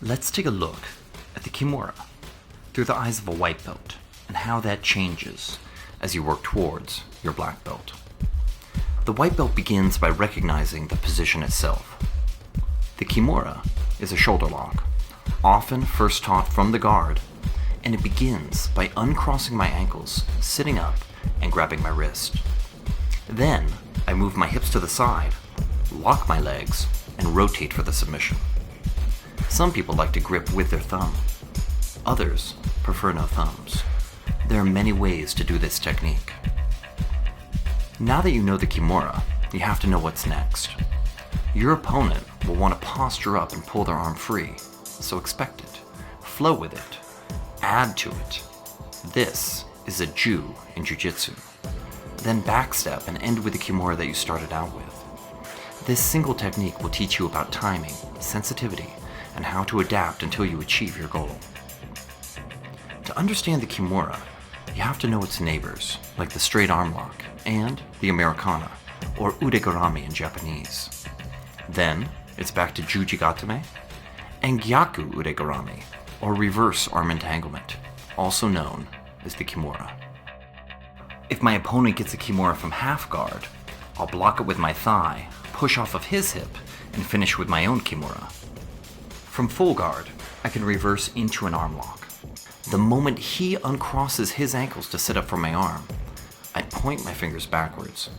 Let's take a look at the Kimura through the eyes of a white belt and how that changes as you work towards your black belt. The white belt begins by recognizing the position itself. The Kimura is a shoulder lock, often first taught from the guard, and it begins by uncrossing my ankles, sitting up, and grabbing my wrist. Then, I move my hips to the side, lock my legs, and rotate for the submission. Some people like to grip with their thumb. Others prefer no thumbs. There are many ways to do this technique. Now that you know the Kimura, you have to know what's next. Your opponent will want to posture up and pull their arm free, so expect it. Flow with it. Add to it. This is a Ju in Jiu-Jitsu. Then backstep and end with the Kimura that you started out with. This single technique will teach you about timing, sensitivity, and how to adapt until you achieve your goal. To understand the Kimura, you have to know its neighbors, like the straight arm lock and the Americana, or udegarami in Japanese. Then, it's back to Jujigatame and Gyaku udegarami, or reverse arm entanglement, also known as the Kimura. If my opponent gets a Kimura from half guard, I'll block it with my thigh, push off of his hip, and finish with my own Kimura. From full guard, I can reverse into an arm lock. The moment he uncrosses his ankles to sit up for my arm, I point my fingers backwards,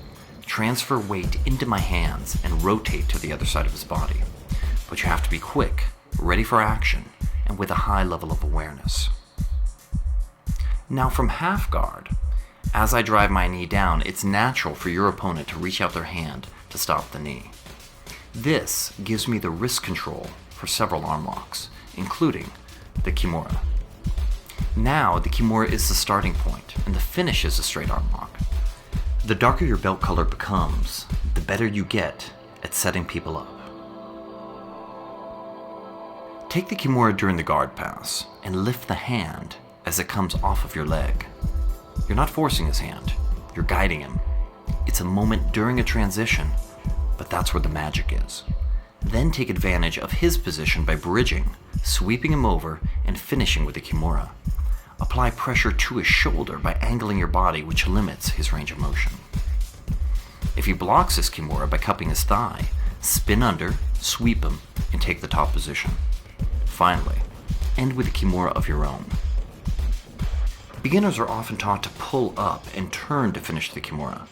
transfer weight into my hands, and rotate to the other side of his body. But you have to be quick, ready for action, and with a high level of awareness. Now from half guard, as I drive my knee down, it's natural for your opponent to reach out their hand to stop the knee. This gives me the wrist control for several arm locks, including the Kimura. Now the Kimura is the starting point, and the finish is a straight arm lock. The darker your belt color becomes, the better you get at setting people up. Take the Kimura during the guard pass, and lift the hand as it comes off of your leg. You're not forcing his hand, you're guiding him. It's a moment during a transition, but that's where the magic is. Then take advantage of his position by bridging, sweeping him over, and finishing with the Kimura. Apply pressure to his shoulder by angling your body, which limits his range of motion. If he blocks his Kimura by cupping his thigh, spin under, sweep him, and take the top position. Finally, end with a Kimura of your own. Beginners are often taught to pull up and turn to finish the Kimura.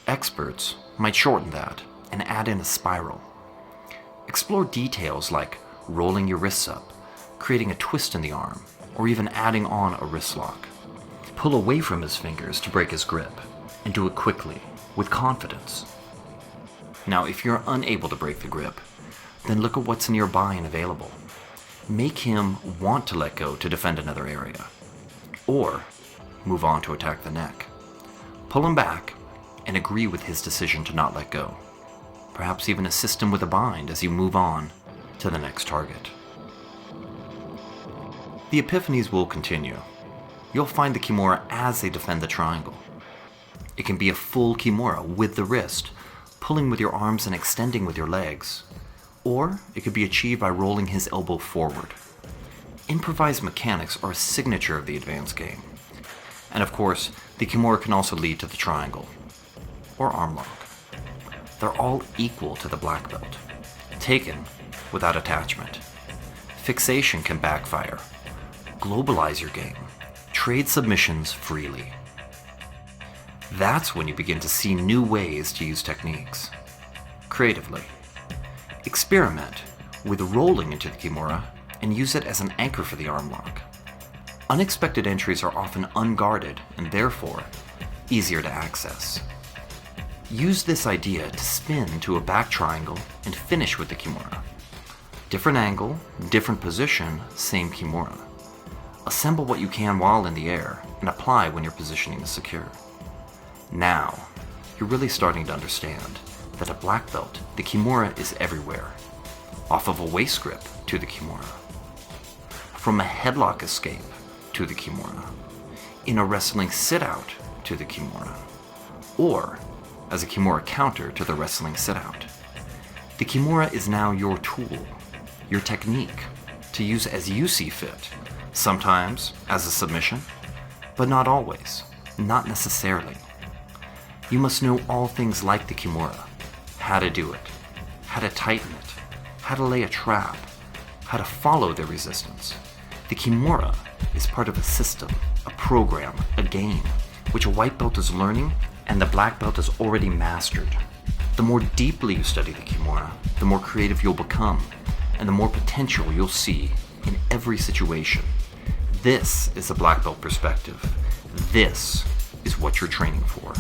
Experts might shorten that and add in a spiral. Explore details like rolling your wrists up, creating a twist in the arm, or even adding on a wrist lock. Pull away from his fingers to break his grip, and do it quickly, with confidence. Now, if you're unable to break the grip, then look at what's nearby and available. Make him want to let go to defend another area, or move on to attack the neck. Pull him back and agree with his decision to not let go. Perhaps even assist him with a bind as you move on to the next target. The epiphanies will continue. You'll find the Kimura as they defend the triangle. It can be a full Kimura with the wrist, pulling with your arms and extending with your legs. Or it could be achieved by rolling his elbow forward. Improvised mechanics are a signature of the advanced game. And of course, the Kimura can also lead to the triangle, or arm lock. They're all equal to the black belt, taken without attachment. Fixation can backfire. Globalize your game. Trade submissions freely. That's when you begin to see new ways to use techniques. Creatively. Experiment with rolling into the Kimura and use it as an anchor for the arm lock. Unexpected entries are often unguarded and therefore easier to access. Use this idea to spin to a back triangle and finish with the Kimura. Different angle, different position, same Kimura. Assemble what you can while in the air and apply when your positioning is secure. Now, you're really starting to understand that at black belt, the Kimura is everywhere. Off of a waist grip to the Kimura. From a headlock escape to the Kimura. In a wrestling sit-out to the Kimura. Or as a Kimura counter to the wrestling sit-out. The Kimura is now your tool, your technique, to use as you see fit, sometimes as a submission, but not always, not necessarily. You must know all things like the Kimura, how to do it, how to tighten it, how to lay a trap, how to follow the resistance. The Kimura is part of a system, a program, a game, which a white belt is learning and the black belt has already mastered. The more deeply you study the Kimura, the more creative you'll become, and the more potential you'll see in every situation. This is a black belt perspective. This is what you're training for.